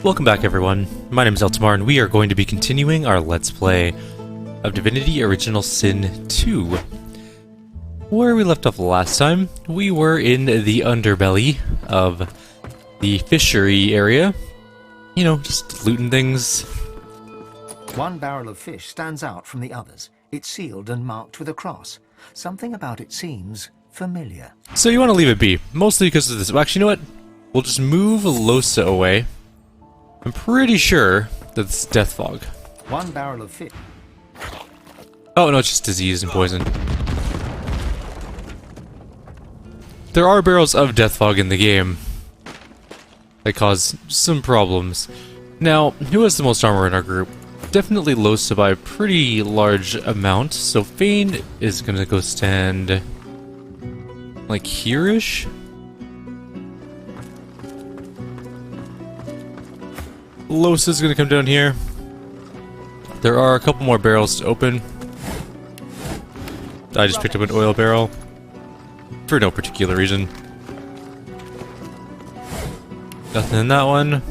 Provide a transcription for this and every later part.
Welcome back everyone, my name is Eltimar and we are going to be continuing our Let's Play of Divinity Original Sin 2. Where we left off last time, we were in the underbelly of the fishery area. You know, just looting things. One barrel of fish stands out from the others. It's sealed and marked with a cross. Something about it seems familiar. So you want to leave it be, mostly because of this. Well, actually, you know what? We'll just move Losa away. I'm pretty sure that it's death fog. One barrel of fish. Oh no, it's just disease and poison. There are barrels of death fog in the game that cause some problems. Now, who has the most armor in our group? Definitely Losa by a pretty large amount, so Fane is gonna go stand like here-ish? Losa's gonna come down here. There are a couple more barrels to open. I just picked up an oil barrel for no particular reason. Nothing in that one.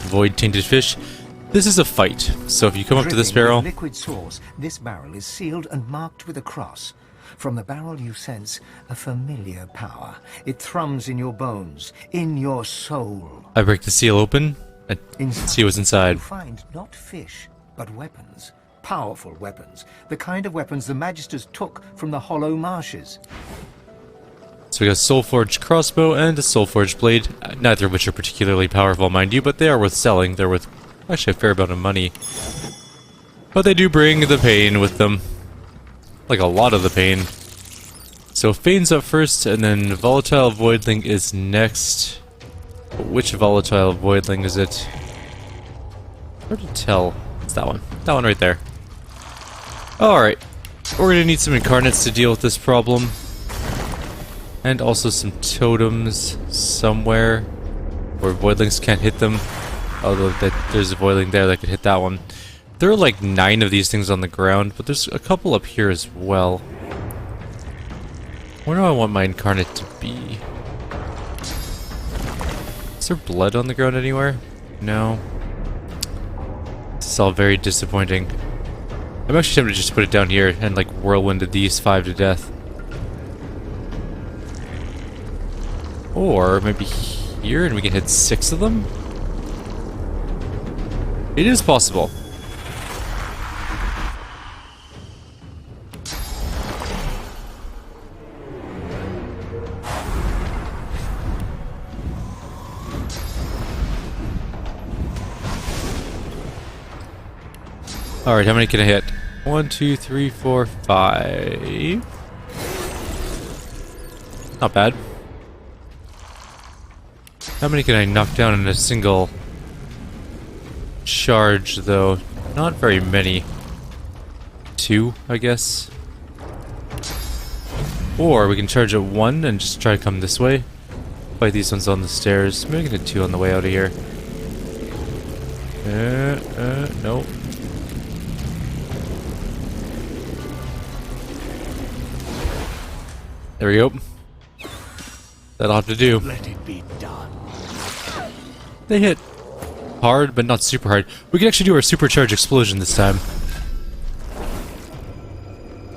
Void tainted fish. This is a fight, so if you come up to this barrel... Liquid source, this barrel is sealed and marked with a cross. From the barrel you sense a familiar power. It thrums in your bones, in your soul. I break the seal open and see what's inside. You find not fish, but weapons. Powerful weapons. The kind of weapons the Magisters took from the hollow marshes. So we got a soul-forged crossbow and a soul-forged blade. Neither of which are particularly powerful, mind you, but they are worth selling. They're worth actually a fair amount of money. But they do bring the pain with them. Like a lot of the pain. So Fane's up first, and then Volatile Voidling is next. But which Volatile Voidling is it? Hard to tell. It's that one. That one right there. Alright. We're gonna need some incarnates to deal with this problem. And also some totems somewhere where Voidlings can't hit them. Although there's a Voidling there that could hit that one. There are like 9 of these things on the ground, but there's a couple up here as well. Where do I want my incarnate to be? Is there blood on the ground anywhere? No. This is all very disappointing. I'm actually tempted to just put it down here and like whirlwind these 5 to death. Or maybe here and we can hit 6 of them? It is possible. Alright, how many can I hit? 1, 2, 3, 4, 5. Not bad. How many can I knock down in a single charge, though? Not very many. 2, I guess. Or we can charge at 1 and just try to come this way. Fight these ones on the stairs. Maybe I can hit 2 on the way out of here. Nope. There we go. That'll have to do. Let it be done. They hit hard, but not super hard. We can actually do our supercharge explosion this time.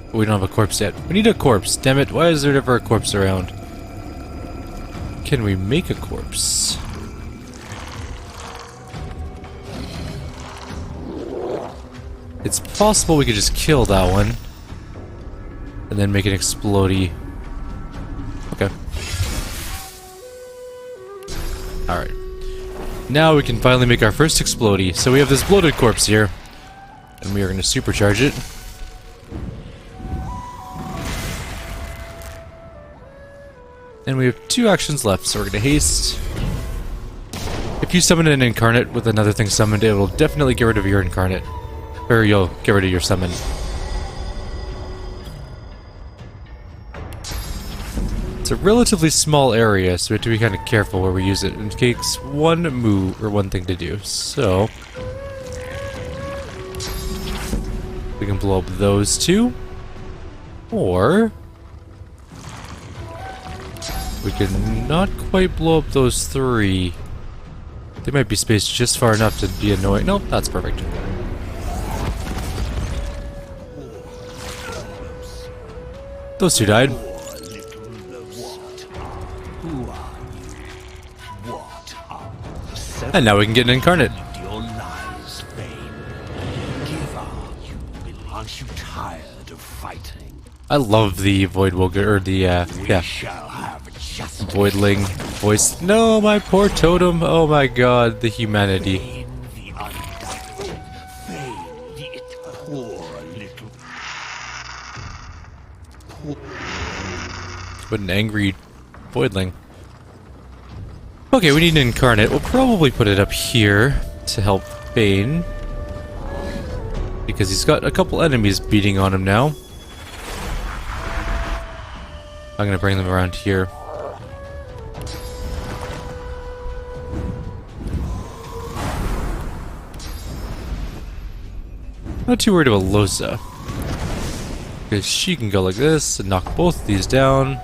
But we don't have a corpse yet. We need a corpse. Damn it, why is there never a corpse around? Can we make a corpse? It's possible we could just kill that one. And then make an explodey. Okay. Alright. Now we can finally make our first explodey. So we have this bloated corpse here. And we are going to supercharge it. And we have 2 actions left, so we're going to haste. If you summon an incarnate with another thing summoned, it will definitely get rid of your incarnate. Or you'll get rid of your summon. It's a relatively small area, so we have to be kind of careful where we use it. It takes one move, or one thing to do. So we can blow up those 2. Or we can not quite blow up those 3. They might be spaced just far enough to be annoying. Nope, that's perfect. Those two died. And now we can get an incarnate. Aren't you tired of fighting? I love the Void Wilger, or the, Voidling voice. No, my poor totem. Oh my god, the humanity. What an angry Voidling. Okay, we need an incarnate. We'll probably put it up here to help Bane. Because he's got a couple enemies beating on him now. I'm gonna bring them around here. Not too worried about Losa. Because she can go like this and knock both of these down.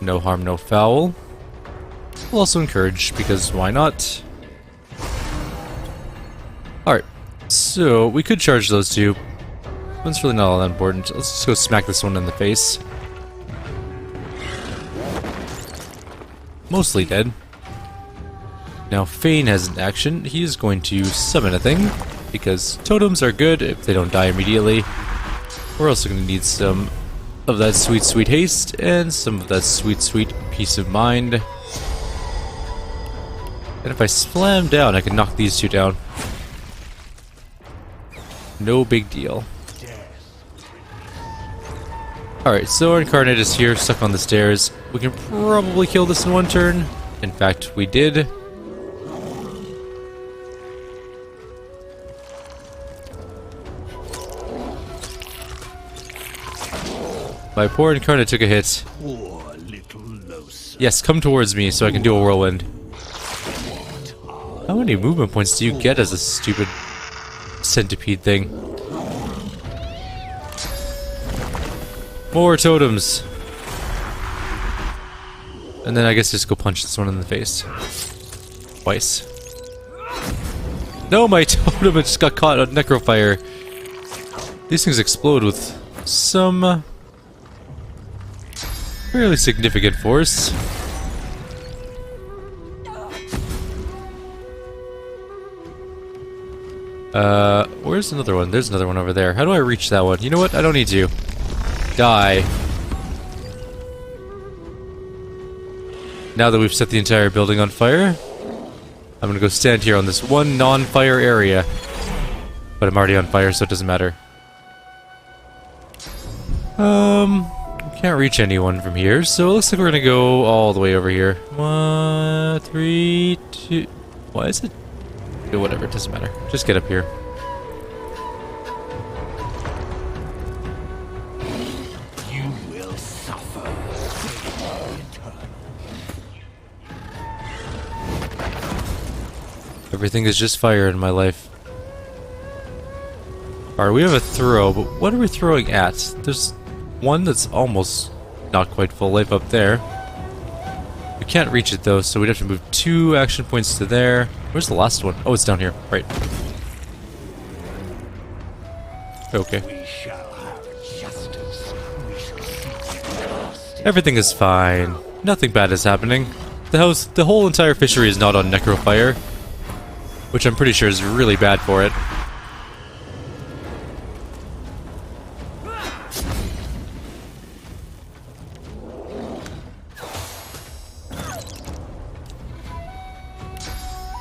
No harm, no foul. We'll also encourage, because why not? Alright, so we could charge those two. One's really not all that important. Let's just go smack this one in the face. Mostly dead. Now Fane has an action. He is going to summon a thing, because totems are good if they don't die immediately. We're also going to need some of that sweet, sweet haste, and some of that sweet, sweet peace of mind. And if I slam down, I can knock these two down. No big deal. Alright, so our incarnate is here, stuck on the stairs. We can probably kill this in one turn. In fact, we did. My poor incarnate took a hit. Yes, come towards me so I can do a whirlwind. How many movement points do you get as a stupid centipede thing? More totems! And then I guess just go punch this one in the face. Twice. No, my totem just got caught on necrofire. These things explode with some fairly significant force. Where's another one? There's another one over there. How do I reach that one? You know what? I don't need to. Die. Now that we've set the entire building on fire, I'm gonna go stand here on this one non-fire area. But I'm already on fire, so it doesn't matter. Can't reach anyone from here, so it looks like we're gonna go all the way over here. 1, 3, 2... Why is it? Whatever, it doesn't matter. Just get up here. You will suffer. Everything is just fire in my life. Alright, we have a throw, but what are we throwing at? There's one that's almost not quite full life up there. We can't reach it though, so we'd have to move 2 action points to there. Where's the last one? Oh, it's down here. Right. Okay. We shall have justice. We shall see justice. Everything is fine. Nothing bad is happening. The whole entire fishery is not on necrofire, which I'm pretty sure is really bad for it.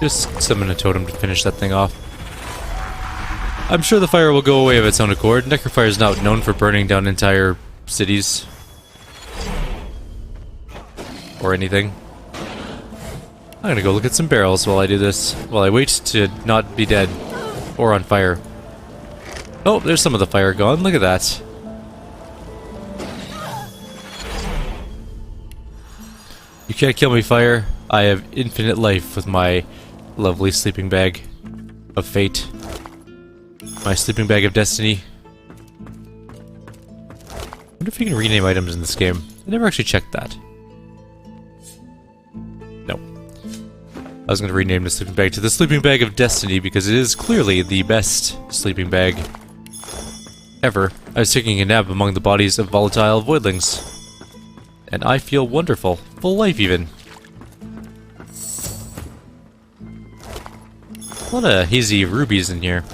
Just summon a totem to finish that thing off. I'm sure the fire will go away of its own accord. Necrofire is not known for burning down entire cities. Or anything. I'm gonna go look at some barrels while I do this. While I wait to not be dead. Or on fire. Oh, there's some of the fire gone. Look at that. You can't kill me, fire. I have infinite life with my lovely sleeping bag of fate. My sleeping bag of destiny. I wonder if you can rename items in this game. I never actually checked that. No. I was going to rename the sleeping bag to the sleeping bag of destiny because it is clearly the best sleeping bag ever. I was taking a nap among the bodies of volatile voidlings. And I feel wonderful. Full life even. A lot of hazy rubies in here.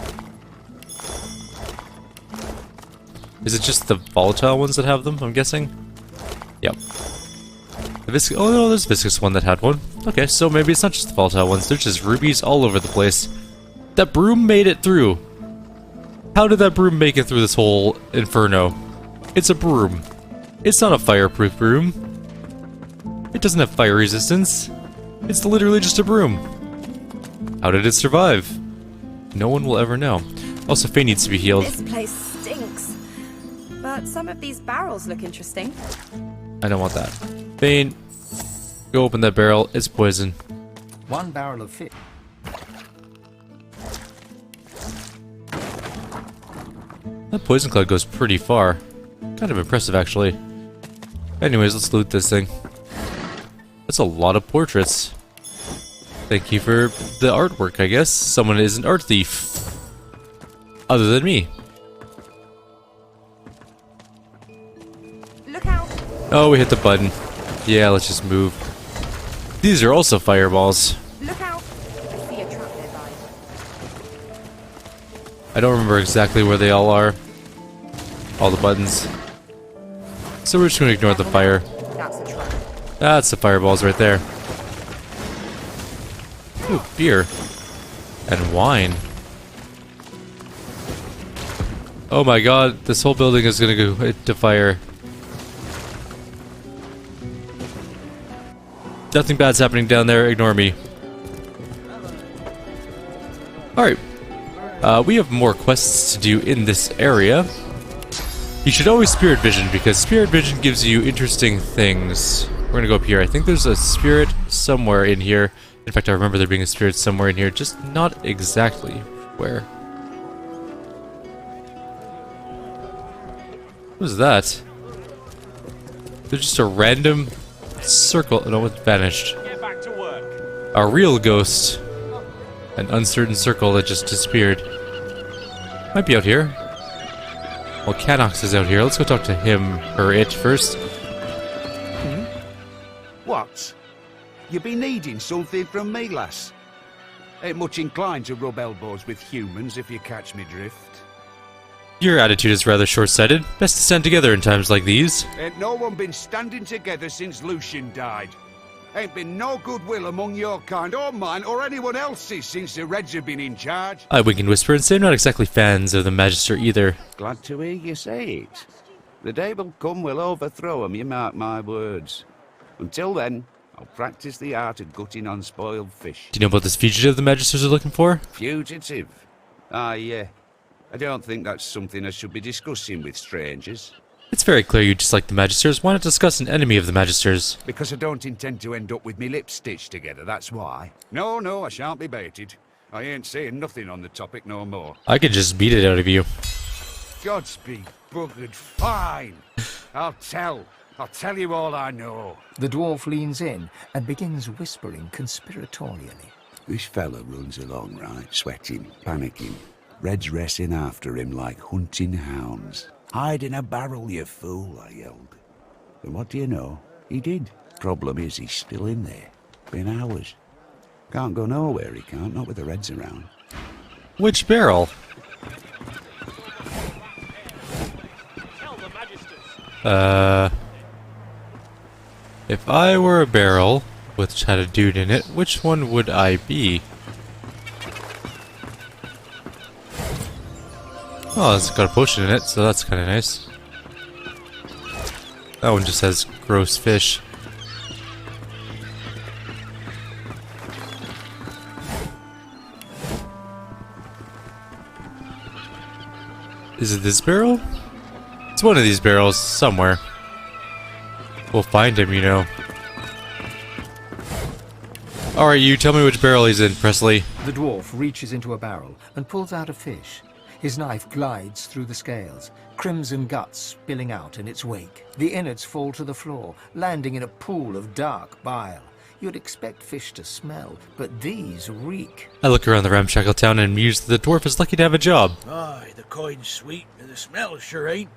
Is it just the volatile ones that have them, I'm guessing? Yep. Oh no, there's a viscous one that had one. Okay, so maybe it's not just the volatile ones, there's just rubies all over the place. That broom made it through. How did that broom make it through this whole inferno? It's a broom. It's not a fireproof broom. It doesn't have fire resistance. It's literally just a broom. How did it survive? No one will ever know. Also, Faye needs to be healed. This place stinks. But some of these barrels look interesting. I don't want that. Bane, go open that barrel. It's poison. 1 barrel of fish. That poison cloud goes pretty far. Kind of impressive, actually. Anyways, let's loot this thing. That's a lot of portraits. Thank you for the artwork, I guess. Someone is an art thief. Other than me. Look out! Oh, we hit the button. Yeah, let's just move. These are also fireballs. Look out! I see a trap nearby. I don't remember exactly where they all are. All the buttons. So we're just going to ignore the fire. That's a trap. That's the fireballs right there. Ooh, beer. And wine. Oh my god, this whole building is going to go into fire. Nothing bad's happening down there, ignore me. Alright. We have more quests to do in this area. You should always spirit vision, because spirit vision gives you interesting things. We're gonna go up here. I think there's a spirit somewhere in here. In fact, I remember there being a spirit somewhere in here, just not exactly where. What was that? There's just a random circle. No, it vanished. Get back to work. A real ghost. An uncertain circle that just disappeared. Might be out here. Well, Canox is out here. Let's go talk to him, or it, first. What? You be needing something from me, lass? Ain't much inclined to rub elbows with humans, if you catch me drift. Your attitude is rather short-sighted. Best to stand together in times like these. Ain't no one been standing together since Lucian died. Ain't been no goodwill among your kind, or mine, or anyone else's since the Reds have been in charge. I wink and whisper and say I'm not exactly fans of the Magister either. Glad to hear you say it. The day will come we'll overthrow 'em, you mark my words. Until then, I'll practice the art of gutting unspoiled fish. Do you know about this fugitive the Magisters are looking for? Fugitive? Ah, yeah. I don't think that's something I should be discussing with strangers. It's very clear you dislike the Magisters. Why not discuss an enemy of the Magisters? Because I don't intend to end up with me lips stitched together, that's why. No, I shan't be baited. I ain't saying nothing on the topic no more. I could just beat it out of you. Gods be buggered fine. I'll tell you all I know. The dwarf leans in and begins whispering conspiratorially. This fella runs along, right, sweating, panicking. Red's racing after him like hunting hounds. Hide in a barrel, you fool, I yelled. And what do you know? He did. Problem is, he's still in there. Been hours. Can't go nowhere, he can't, not with the Reds around. Which barrel? Tell the Magisters. If I were a barrel, which had a dude in it, which one would I be? Oh, it's got a potion in it, so that's kind of nice. That one just has gross fish. Is it this barrel? It's one of these barrels somewhere. We'll find him, you know. Alright, you tell me which barrel he's in, Presley. The dwarf reaches into a barrel and pulls out a fish. His knife glides through the scales, crimson guts spilling out in its wake. The innards fall to the floor, landing in a pool of dark bile. You'd expect fish to smell, but these reek. I look around the ramshackle town and muse that the dwarf is lucky to have a job. Aye, the coin's sweet, and the smell sure ain't.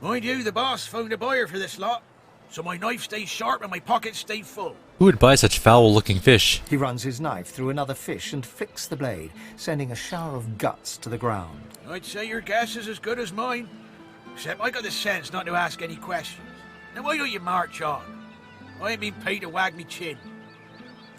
Mind you, the boss found a buyer for this lot, so my knife stays sharp and my pockets stay full. Who would buy such foul-looking fish? He runs his knife through another fish and flicks the blade, sending a shower of guts to the ground. I'd say your guess is as good as mine, except I got the sense not to ask any questions. Now why don't you march on? I ain't been paid to wag me chin.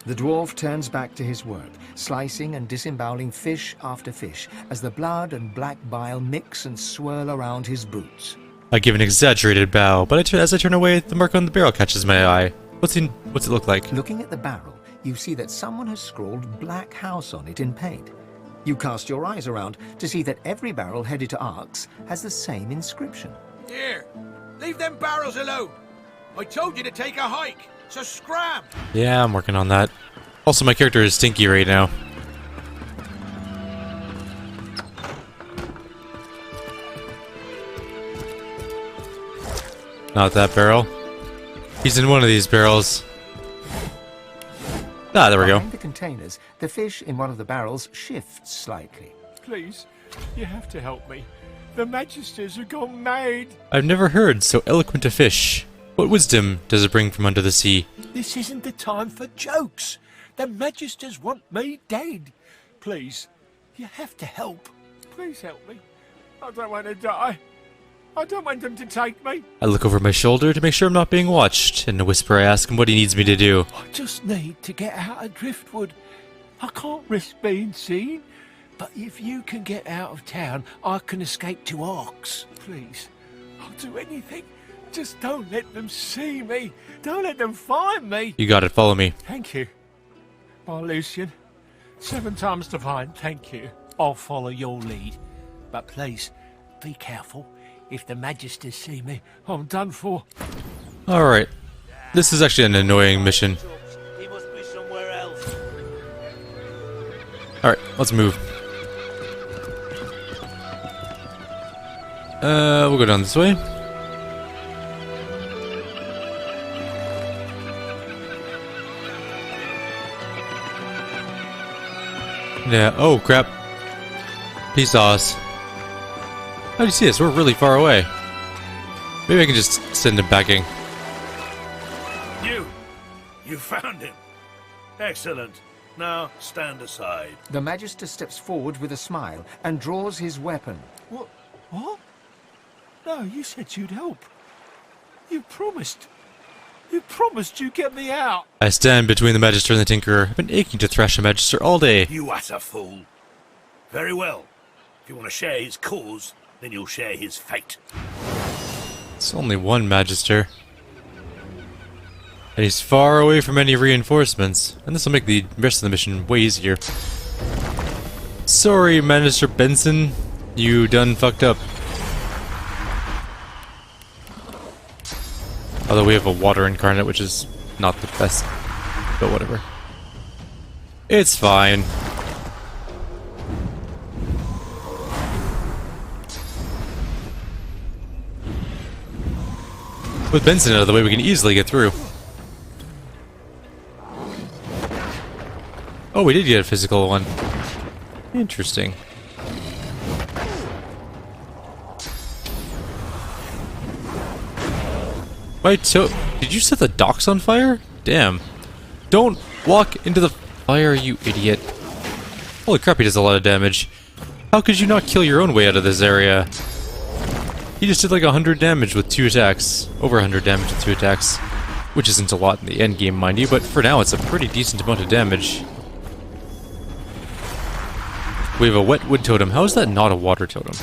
The dwarf turns back to his work, slicing and disemboweling fish after fish, as the blood and black bile mix and swirl around his boots. I give an exaggerated bow, but as I turn away, the mark on the barrel catches my eye. What's it look like? Looking at the barrel, you see that someone has scrawled Black House on it in paint. You cast your eyes around to see that every barrel headed to Arx has the same inscription. Here, leave them barrels alone. I told you to take a hike, so scram! Yeah, I'm working on that. Also, my character is stinky right now. Not that barrel. He's in one of these barrels. Ah, there we go. Behind the containers, the fish in one of the barrels shifts slightly. Please, you have to help me. The Magisters have gone mad. I've never heard so eloquent a fish. What wisdom does it bring from under the sea? This isn't the time for jokes. The Magisters want me dead. Please, you have to help. Please help me. I don't want to die. I don't want them to take me. I look over my shoulder to make sure I'm not being watched. In a whisper, I ask him what he needs me to do. I just need to get out of Driftwood. I can't risk being seen. But if you can get out of town, I can escape to Arx. Please, I'll do anything. Just don't let them see me. Don't let them find me. You got it, follow me. Thank you. By Lucian. 7 times divine, thank you. I'll follow your lead. But please, be careful. If the Magisters see me, I'm done for. Alright. This is actually an annoying mission. He must be somewhere else. Alright, let's move. We'll go down this way. Yeah, oh crap. Peace sauce. How do you see us? We're really far away. Maybe I can just send him packing. You found him. Excellent. Now stand aside. The Magister steps forward with a smile and draws his weapon. What? What? No, you said you'd help. You promised. You promised you'd get me out. I stand between the Magister and the Tinkerer. I've been aching to thrash a Magister all day. You utter fool. Very well. If you want to share his cause, then you'll share his fate. It's only one Magister. And he's far away from any reinforcements. And this will make the rest of the mission way easier. Sorry, Magister Benson. You done fucked up. Although we have a water incarnate, which is not the best. But whatever. It's fine. With Benson out of the way, we can easily get through. Oh, we did get a physical one. Interesting. Wait, so did you set the docks on fire? Damn. Don't walk into the fire, you idiot. Holy crap, he does a lot of damage. How could you not kill your own way out of this area? He just did like 100 damage with 2 attacks. Over 100 damage with 2 attacks. Which isn't a lot in the end game, mind you, but for now it's a pretty decent amount of damage. We have a wet wood totem. How is that not a water totem?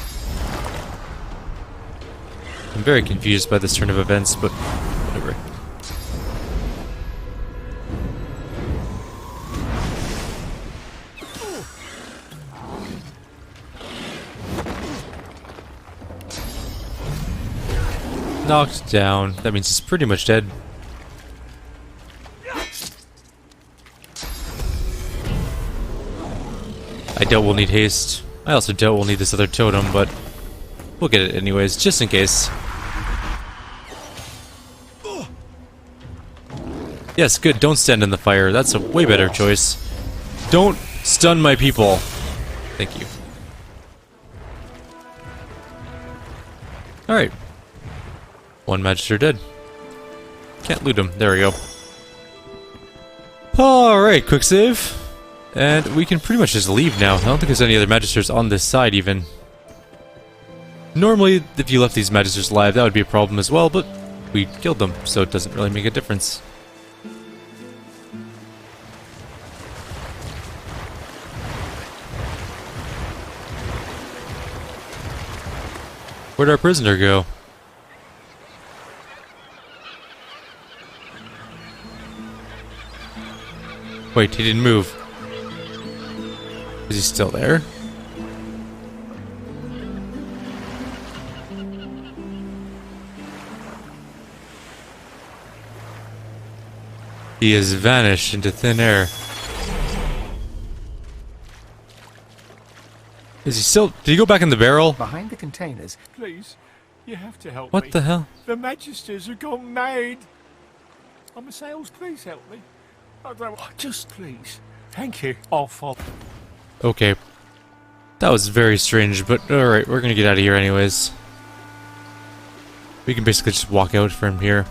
I'm very confused by this turn of events, but whatever. Knocked down. That means he's pretty much dead. I doubt we'll need haste. I also doubt we'll need this other totem, but we'll get it anyways, just in case. Yes, good. Don't stand in the fire. That's a way better choice. Don't stun my people. Thank you. Alright. One Magister dead. Can't loot him. There we go. Alright, quick save. And we can pretty much just leave now. I don't think there's any other Magisters on this side even. Normally, if you left these Magisters alive, that would be a problem as well, but we killed them, so it doesn't really make a difference. Where'd our prisoner go? Wait, he didn't move. Is he still there? He has vanished into thin air. Is he still... Did he go back in the barrel? Behind the containers, Please, you have to help me. What the hell? The Magisters have gone mad. I'm a sales. Please help me. I don't. Just please. Thank you. I'll follow. Okay. That was very strange, but alright, we're gonna get out of here anyways. We can basically just walk out from here.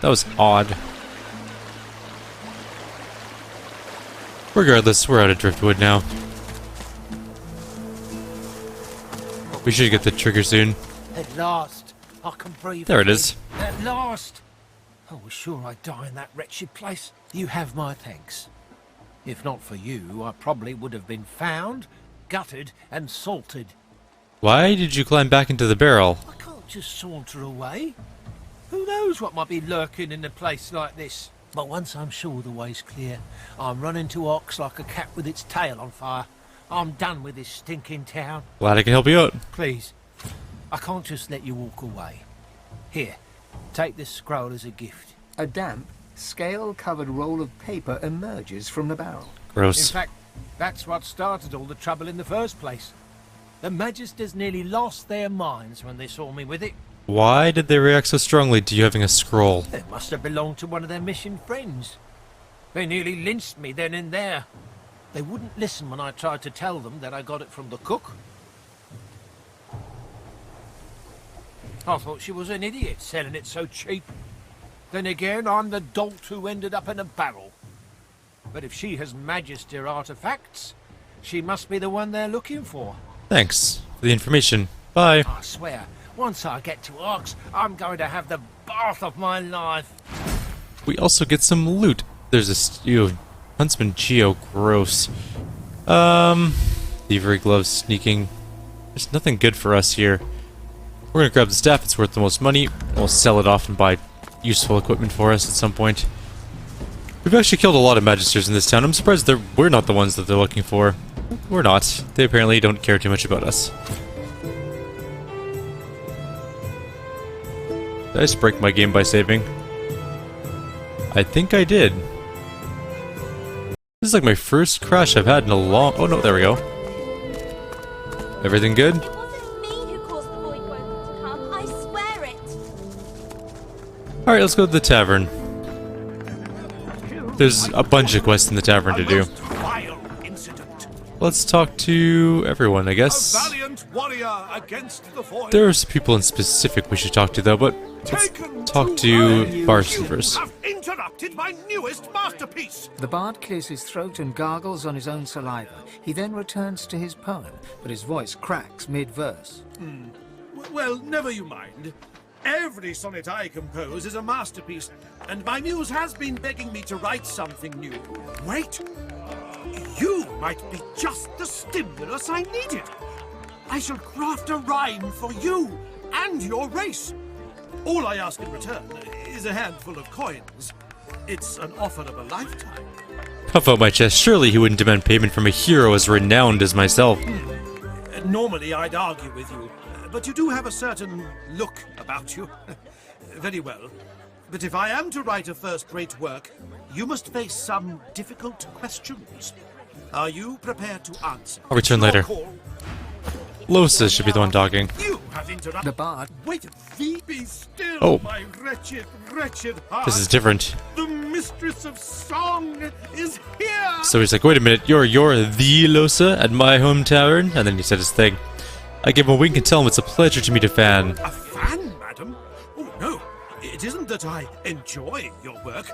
That was odd. Regardless, we're out of Driftwood now. We should get the trigger soon. At last, I can breathe. There it again. is. At last. I was sure I'd die in that wretched place. You have my thanks. If not for you, I probably would have been found, gutted, and salted. Why did you climb back into the barrel? I can't just saunter away. Who knows what might be lurking in a place like this? But once I'm sure the way's clear, I'm running to Ox like a cat with its tail on fire. I'm done with this stinking town. Glad I can help you out. Please, I can't just let you walk away. Here, take this scroll as a gift. a damp, scale-covered roll of paper emerges from the barrel. Gross. In fact, that's what started all the trouble in the first place. The Magisters nearly lost their minds when they saw me with it. Why did they react so strongly to you having a scroll? It must have belonged to one of their mission friends. They nearly lynched me then and there. They wouldn't listen when I tried to tell them that I got it from the cook. I thought she was an idiot selling it so cheap. Then again, I'm the dolt who ended up in a barrel. But if she has Magister artifacts, she must be the one they're looking for. Thanks for the information. Bye. I swear, once I get to Arx, I'm going to have the bath of my life. We also get some loot. There's a stew. Huntsman Geo. Gross. Thievery gloves, sneaking. There's nothing good for us here. We're gonna grab the staff. It's worth the most money. We'll sell it off and buy useful equipment for us at some point. We've actually killed a lot of Magisters in this town. I'm surprised we're not the ones that they're looking for. We're not. They apparently don't care too much about us. Did I just break my game by saving? I think I did. This is like my first crash I've had in a long... Oh no, there we go. Everything good? It wasn't me who caused the void woven to come, I swear it! Alright, let's go to the tavern. There's a bunch of quests in the tavern to do. Vile incident. Let's talk to everyone, I guess. A valiant warrior against the void. There are some people in specific we should talk to, though, but let's talk to Barson first. Have interrupted my newest masterpiece. The bard clears his throat and gargles on his own saliva. He then returns to his poem, but his voice cracks mid-verse. Well, never you mind. Every sonnet I compose is a masterpiece, and my muse has been begging me to write something new. Wait! You might be just the stimulus I needed. I shall craft a rhyme for you and your race. All I ask in return is a handful of coins. It's an offer of a lifetime. Puff out my chest. Surely he wouldn't demand payment from a hero as renowned as myself. Normally I'd argue with you, but you do have a certain look about you. Very well. But if I am to write a first-rate work, you must face some difficult questions. Are you prepared to answer? I'll return Your later. call. Losa should be the one talking. You have interrupted. The bard. Wait, be still, Oh. my wretched, wretched heart. This is different. The mistress of song is here. So he's like, wait a minute, you're the Losa at my home tavern? And then he said his thing. I give him a wink and tell him it's a pleasure to meet a fan. A fan, madam? Oh, no. It isn't that I enjoy your work.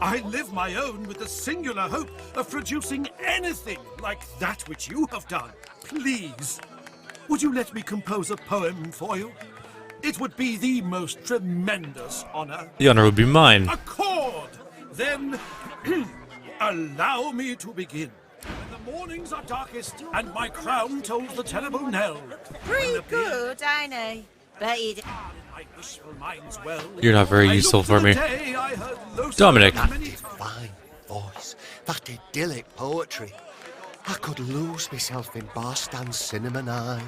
I live my own with the singular hope of producing anything like that which you have done. Please, would you let me compose a poem for you? It would be the most tremendous honor. The honor would be mine. Accord! Then, allow me to begin. When the mornings are darkest and my crown tolls the terrible knell. Pretty good, ain't he? But he My wishful mind's well. You're not very I useful look for the me. day I heard Losa Dominic. many- Fine voice, that idyllic poetry. I could lose myself in Barstan's cinnamon eye.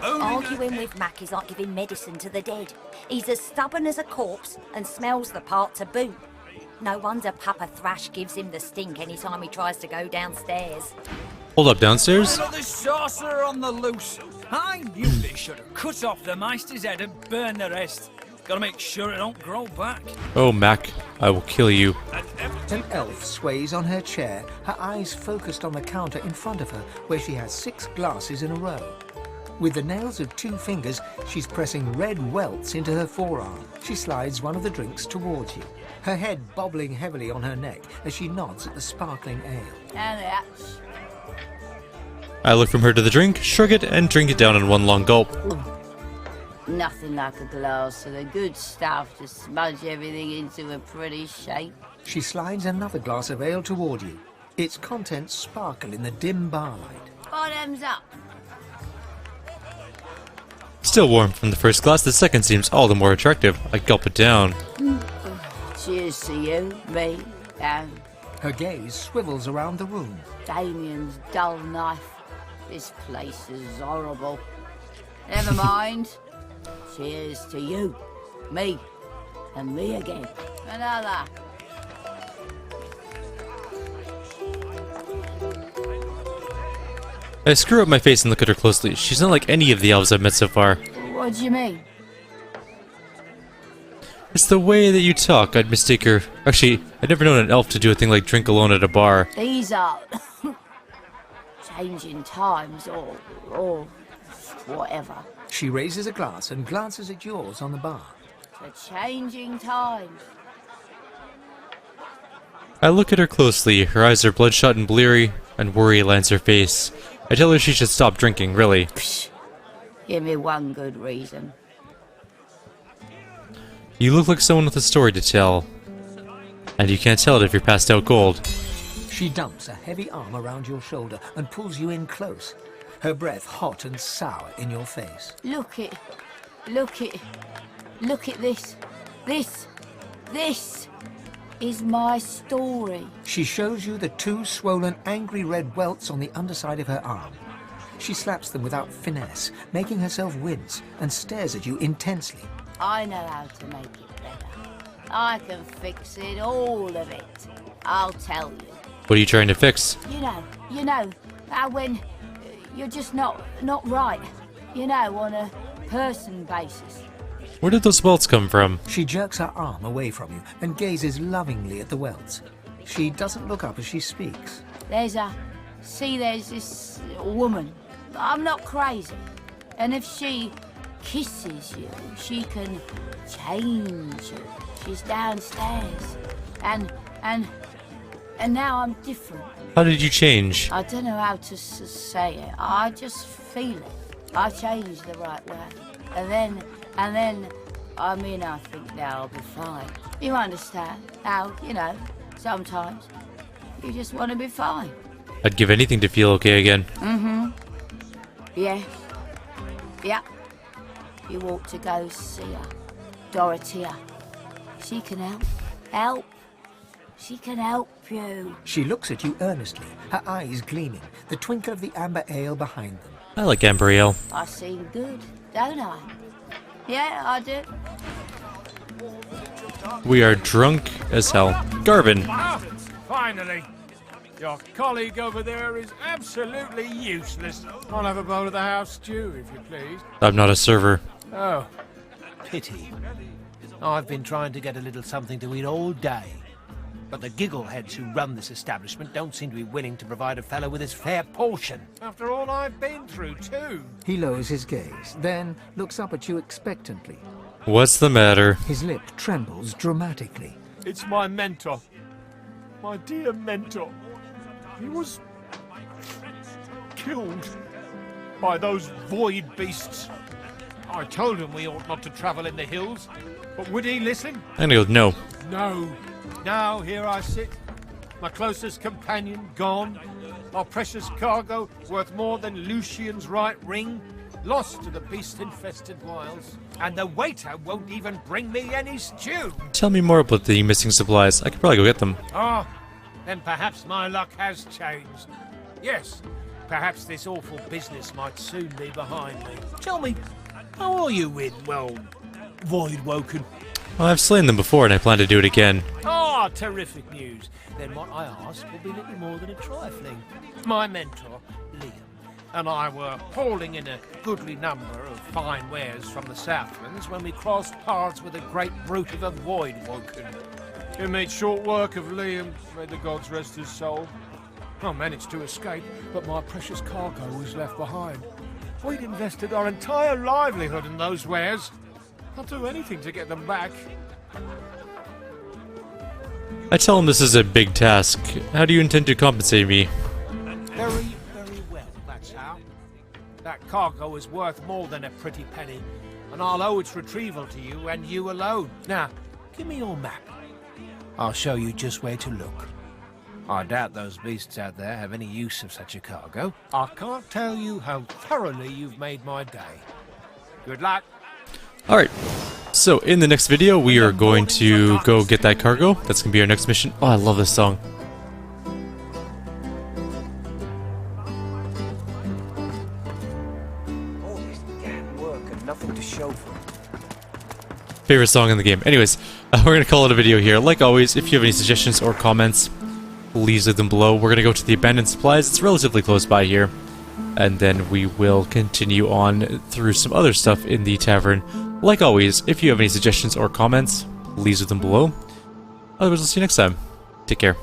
Arguing with Mac is like giving medicine to the dead. He's as stubborn as a corpse and smells the part to boot. No wonder Papa Thrash gives him the stink any time he tries to go downstairs. Hold up, downstairs? Another sorcerer on the loose. I knew they should have cut off the Meister's head and burned the rest. Gotta make sure it don't grow back. Oh, Mac, I will kill you. An elf sways on her chair, her eyes focused on the counter in front of her, where she has 6 glasses in a row. With the nails of 2 fingers, she's pressing red welts into her forearm. She slides one of the drinks towards you, her head bobbling heavily on her neck as she nods at the sparkling ale. And that's... I look from her to the drink, shrug it, and drink it down in one long gulp. Nothing like a glass of the good stuff to smudge everything into a pretty shape. She slides another glass of ale toward you. Its contents sparkle in the dim barlight. Bottoms up. Still warm from the first glass, the second seems all the more attractive. I gulp it down. Cheers to you, me, and Her gaze swivels around the room. Damien's dull knife. This place is horrible. Never mind. Cheers to you, me, and me again. Another. I screw up my face and look at her closely. She's not like any of the elves I've met so far. What do you mean? It's the way that you talk. I'd mistake her. Actually, I'd never known an elf to do a thing like drink alone at a bar. These are changing times or whatever. She raises a glass and glances at yours on the bar. The changing times. I look at her closely. Her eyes are bloodshot and bleary, and worry lands her face. I tell her she should stop drinking, really. Psh, give me one good reason. You look like someone with a story to tell. And you can't tell it if you're passed out cold. She dumps a heavy arm around your shoulder and pulls you in close, her breath hot and sour in your face. Look at this. This is my story. She shows you the 2 swollen, angry red welts on the underside of her arm. She slaps them without finesse, making herself wince, and stares at you intensely. I know how to make it better. I can fix it, all of it. I'll tell you. What are you trying to fix? You know, how when you're just not right. You know, on a person basis. Where did those welts come from? She jerks her arm away from you and gazes lovingly at the welts. She doesn't look up as she speaks. There's this woman. I'm not crazy. And if she kisses you, she can change you. She's downstairs. And now I'm different. How did you change? I don't know how to say it. I just feel it. I changed the right way. And then, I think now I'll be fine. You understand how, sometimes you just want to be fine. I'd give anything to feel okay again. Mm-hmm. Yeah. Yeah. You ought to go see her. Dorothea. She can help. She can help you. She looks at you earnestly, her eyes gleaming, the twinkle of the amber ale behind them. I like amber ale. I seem good, don't I? Yeah, I do. We are drunk as hell. Garvin. Ah, finally. Your colleague over there is absolutely useless. I'll have a bowl of the house stew, if you please. I'm not a server. Oh, pity. I've been trying to get a little something to eat all day. But the giggleheads who run this establishment don't seem to be willing to provide a fellow with his fair portion. After all I've been through, too. He lowers his gaze, then looks up at you expectantly. What's the matter? His lip trembles dramatically. It's my mentor. My dear mentor. He was killed by those void beasts. I told him we ought not to travel in the hills, but would he listen? I'm gonna go no. No. Now here I sit, my closest companion gone, our precious cargo worth more than Lucian's right ring, lost to the beast-infested wilds, and the waiter won't even bring me any stew. Tell me more about the missing supplies. I could probably go get them. Ah, then perhaps my luck has changed. Yes, perhaps this awful business might soon be behind me. Tell me, how are you with, well, Voidwoken? Well, I've slain them before and I plan to do it again. Ah, terrific news. Then what I ask will be little more than a trifling. My mentor, Liam, and I were hauling in a goodly number of fine wares from the Southlands when we crossed paths with a great brute of a Voidwoken. We made short work of Liam, may the gods rest his soul. I managed to escape, but my precious cargo was left behind. We'd invested our entire livelihood in those wares. I'll do anything to get them back. I tell him this is a big task. How do you intend to compensate me? Very, very well, that's how. That cargo is worth more than a pretty penny, and I'll owe its retrieval to you and you alone. Now, give me your map. I'll show you just where to look. I doubt those beasts out there have any use of such a cargo. I can't tell you how thoroughly you've made my day. Good luck. Alright, so in the next video we are going to go get that cargo. That's going to be our next mission. Oh, I love this song. All this damn work and nothing to show for it. Favorite song in the game. Anyways, we're going to call it a video here. Like always, if you have any suggestions or comments, please leave them below. We're going to go to the abandoned supplies. It's relatively close by here. And then we will continue on through some other stuff in the tavern. Like always, if you have any suggestions or comments, please leave them below. Otherwise, I'll see you next time. Take care.